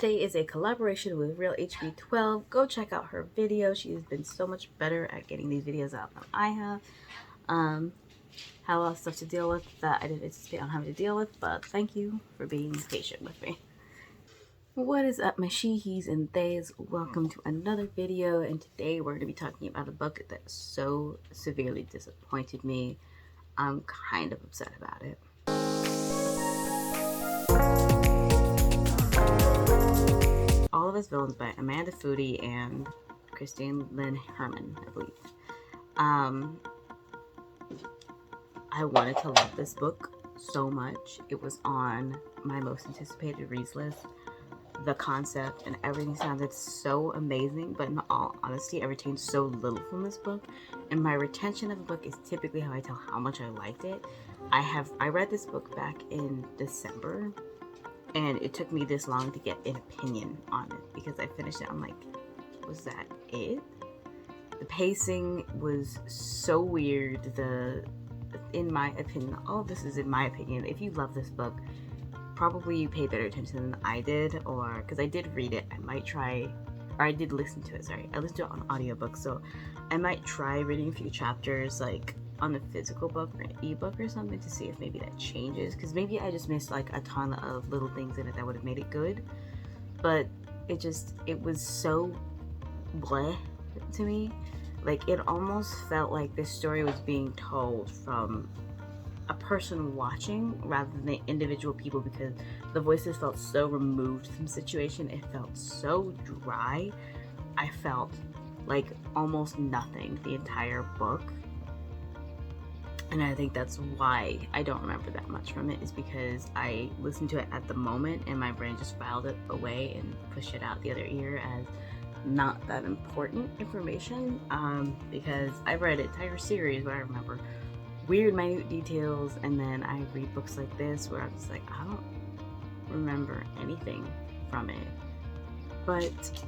Today is a collaboration with RealHB12. Go check out her video. She's been so much better at getting these videos out than I have. Had a lot of stuff to deal with that I didn't anticipate on having to deal with, but thank you for being patient with me. What is up, my she, he's, and theys? Welcome to another video, and today we're going to be talking about a book that so severely disappointed me. I'm kind of upset about it. All of Us Villains by Amanda Foody and Christine Lynn Herman, I believe. I wanted to love this book so much. It was on my most anticipated reads list. The concept and everything sounded so amazing, but in all honesty, I retained so little from this book, and my retention of a book is typically how I tell how much I liked it. I read this book back in December, and it took me this long to get an opinion on it because I finished it. I'm like, was that it? The pacing was so weird. In my opinion, all of this is in my opinion. If you love this book, probably you paid better attention than I did, or because I did read it, I might try, or I did listen to it. Sorry, I listened to it on audiobook, so I might try reading a few chapters like on the physical book or an ebook or something to see if maybe that changes, because maybe I just missed like a ton of little things in it that would have made it good, but it was so bleh to me. Like, it almost felt like this story was being told from a person watching rather than the individual people, because the voices felt so removed from the situation. It felt so dry. I felt like almost nothing the entire book. And I think that's why I don't remember that much from it, is because I listened to it at the moment and my brain just filed it away and pushed it out the other ear as not that important information, because I read an entire series where I remember weird minute details, and then I read books like this where I'm just like, I don't remember anything from it. But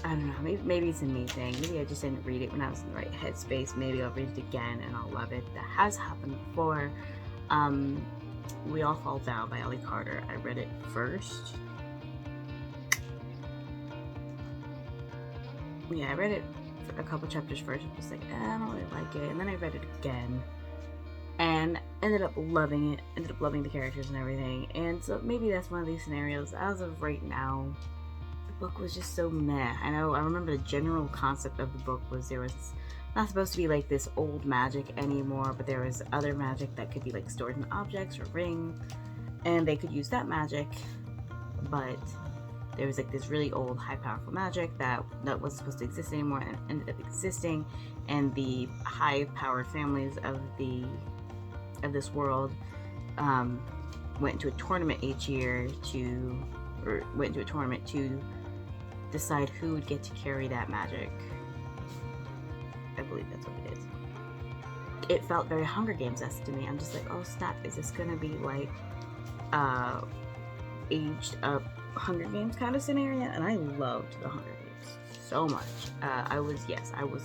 I don't know, maybe it's a me thing. Maybe I just didn't read it when I was in the right headspace. Maybe I'll read it again and I'll love it. That has happened before. We All Fall Down by Ellie Carter. I read it first. Yeah, I read it for a couple chapters first. I was like, I don't really like it. And then I read it again and ended up loving it. Ended up loving the characters and everything. And so maybe that's one of these scenarios. As of right now, the book was just so meh. I remember the general concept of the book was there was not supposed to be like this old magic anymore, but there was other magic that could be like stored in objects or rings, and they could use that magic, but there was like this really old high powerful magic that wasn't supposed to exist anymore and ended up existing, and the high powered families of this world went into a tournament each year to decide who would get to carry that magic. I believe that's what it is. It felt very Hunger Games-esque to me. I'm just like, oh snap, is this gonna be like aged up Hunger Games kind of scenario? And I loved the Hunger Games so much. I was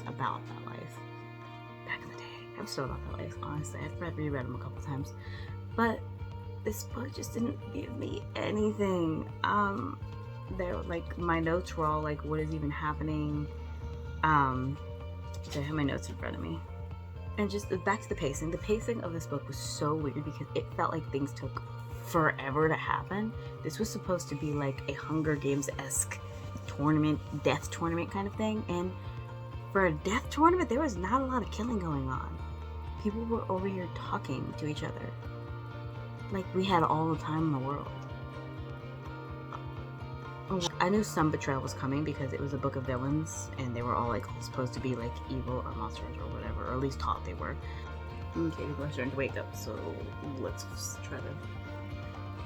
about that life back in the day. I'm still about that life, honestly. I've reread them a couple times, but this book just didn't give me anything. There, like, my notes were all like, what is even happening? So I have my notes in front of me, and just back to the pacing. The pacing of this book was so weird because it felt like things took forever to happen. This was supposed to be like a Hunger Games-esque tournament, death tournament kind of thing, and for a death tournament there was not a lot of killing going on. People were over here talking to each other like we had all the time in the world. I knew some betrayal was coming because it was a book of villains and they were all like supposed to be like evil or monsters or whatever, or at least thought they were. Okay, people are starting to wake up, so let's just try to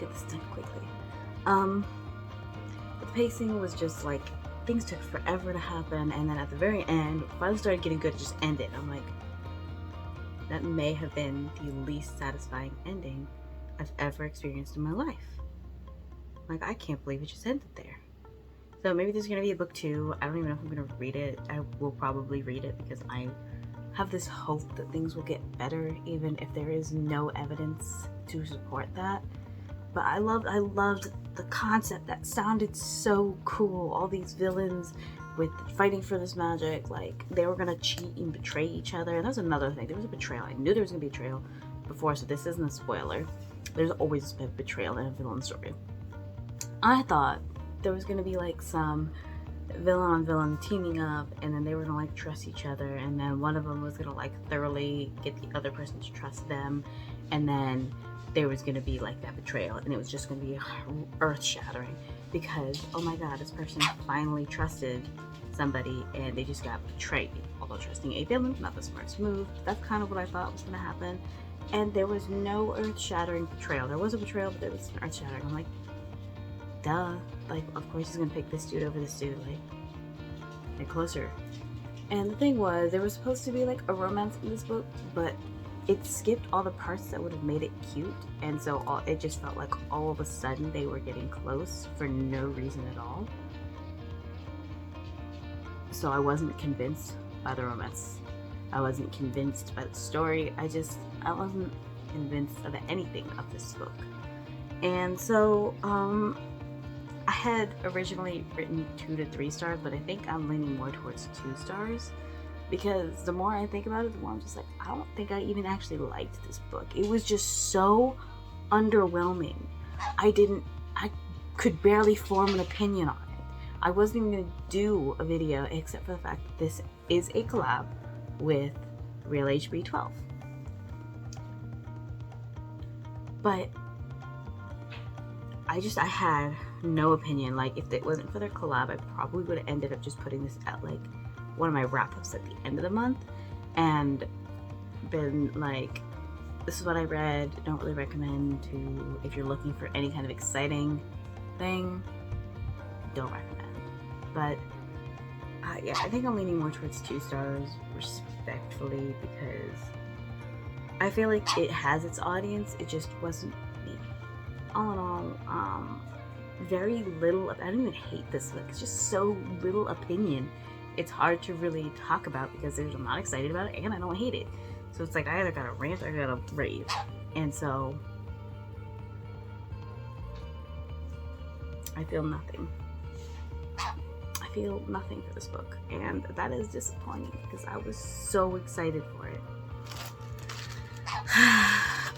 get this done quickly. The pacing was just like, things took forever to happen, and then at the very end, finally started getting good, it just ended. I'm like, that may have been the least satisfying ending I've ever experienced in my life. Like, I can't believe it just ended there. So maybe there's gonna be a book 2. I don't even know if I'm gonna read it. I will probably read it because I have this hope that things will get better, even if there is no evidence to support that. But I loved the concept that sounded so cool. All these villains with fighting for this magic, like they were gonna cheat and betray each other. And that was another thing. There was a betrayal. I knew there was gonna be a betrayal before, so this isn't a spoiler. There's always a betrayal in a villain story. I thought there was gonna be like some villain on villain teaming up, and then they were gonna like trust each other, and then one of them was gonna like thoroughly get the other person to trust them, and then there was gonna be like that betrayal, and it was just gonna be earth-shattering because, oh my god, this person finally trusted somebody and they just got betrayed. Although trusting a villain, not the smartest move. That's kind of what I thought was gonna happen. And there was no earth-shattering betrayal. There was a betrayal, but there was an earth-shattering. I'm like, duh. Like, of course he's gonna pick this dude over this dude. Like, get closer. And the thing was, there was supposed to be like a romance in this book, but it skipped all the parts that would have made it cute, and so it just felt like all of a sudden they were getting close for no reason at all. So I wasn't convinced by the romance. I wasn't convinced by the story. I wasn't convinced of anything of this book. And so I had originally written 2 to 3 stars, but I think I'm leaning more towards 2 stars. Because the more I think about it, the more I'm just like, I don't think I even actually liked this book. It was just so underwhelming. I could barely form an opinion on it. I wasn't even going to do a video except for the fact that this is a collab with RealHB12. But I had no opinion. Like, if it wasn't for their collab, I probably would have ended up just putting this at like one of my wrap-ups at the end of the month and been like, this is what I read. Don't really recommend to, if you're looking for any kind of exciting thing, don't recommend. But yeah, I think I'm leaning more towards 2 stars respectfully, because I feel like it has its audience. It just wasn't me. All in all, very little, I don't even hate this book. It's just so little opinion. It's hard to really talk about because I'm not excited about it and I don't hate it. So it's like I either gotta rant or I gotta rave. And so I feel nothing. I feel nothing for this book, and that is disappointing because I was so excited for it.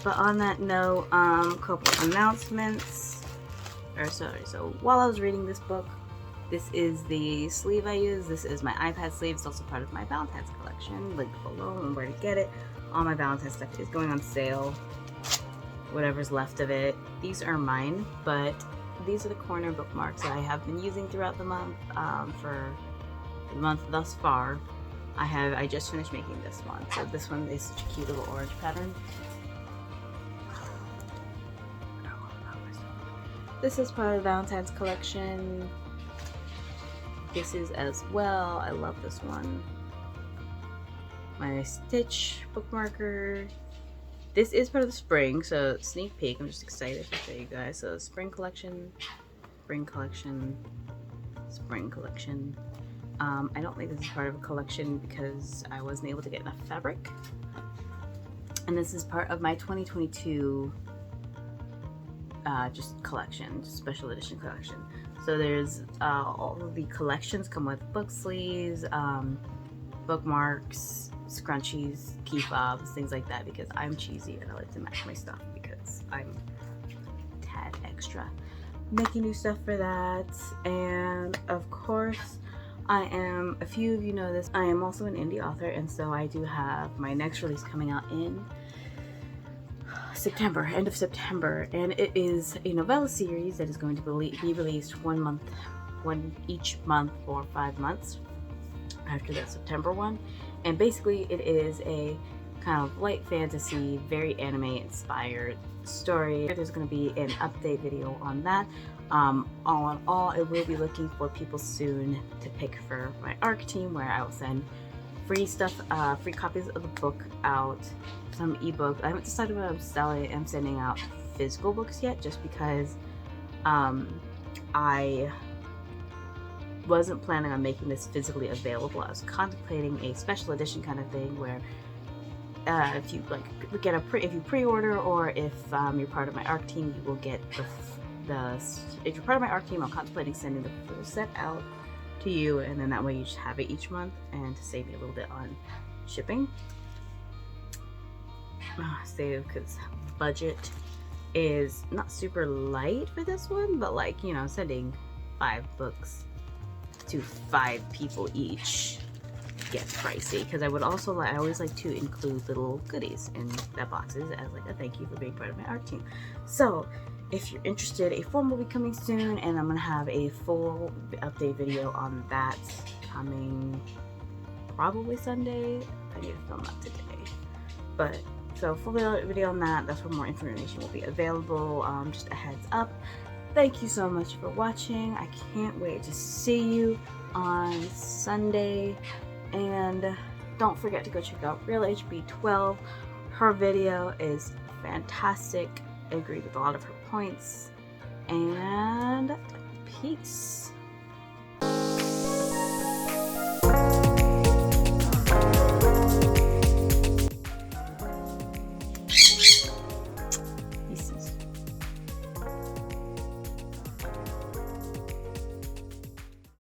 But on that note, couple announcements. So while I was reading this book, this is the sleeve I use. This is my iPad sleeve. It's also part of my Valentine's collection. Link below and where to get it. All my Valentine's stuff is going on sale. Whatever's left of it. These are mine, but these are the corner bookmarks that I have been using throughout the month. For the month thus far, I just finished making this one. So this one is such a cute little orange pattern. This is part of the Valentine's collection. This is as well. I love this one. My Stitch bookmarker. This is part of the spring, so sneak peek. I'm just excited to show you guys. So spring collection, spring collection, spring collection. I don't think this is part of a collection because I wasn't able to get enough fabric. And this is part of my 2022 just collection, just special edition collection. So there's all of the collections come with book sleeves, bookmarks, scrunchies, key fobs, things like that, because I'm cheesy and I like to match my stuff because I'm a tad extra. Making new stuff for that. And of course, I am, a few of you know this, I am also an indie author, and so I do have my next release coming out in September, end of September, and it is a novella series that is going to be released one each month for 5 months after the September one. And basically it is a kind of light fantasy, very anime inspired story. There's going to be an update video on that. All in all, I will be looking for people soon to pick for my ARC team, where I will send free stuff, free copies of the book out, some ebook. I haven't decided what I'm sending out physical books yet, just because I wasn't planning on making this physically available. I was contemplating a special edition kind of thing where if you pre-order, or if you're part of my ARC team, you will get if you're part of my art team, I'm contemplating sending the full set out to you, and then that way you just have it each month, and to save me a little bit on shipping. Save, because budget is not super light for this one, but like, you know, sending 5 books to 5 people each gets pricey, because I would also I always like to include little goodies in that boxes as like a thank you for being part of my art team. So if you're interested, a form will be coming soon, and I'm gonna have a full update video on that coming probably Sunday. I need to film that today, but so full video on that. That's where more information will be available. Just a heads up. Thank you so much for watching. I can't wait to see you on Sunday. And don't forget to go check out RealHB12. Her video is fantastic. I agree with a lot of her points. And peace.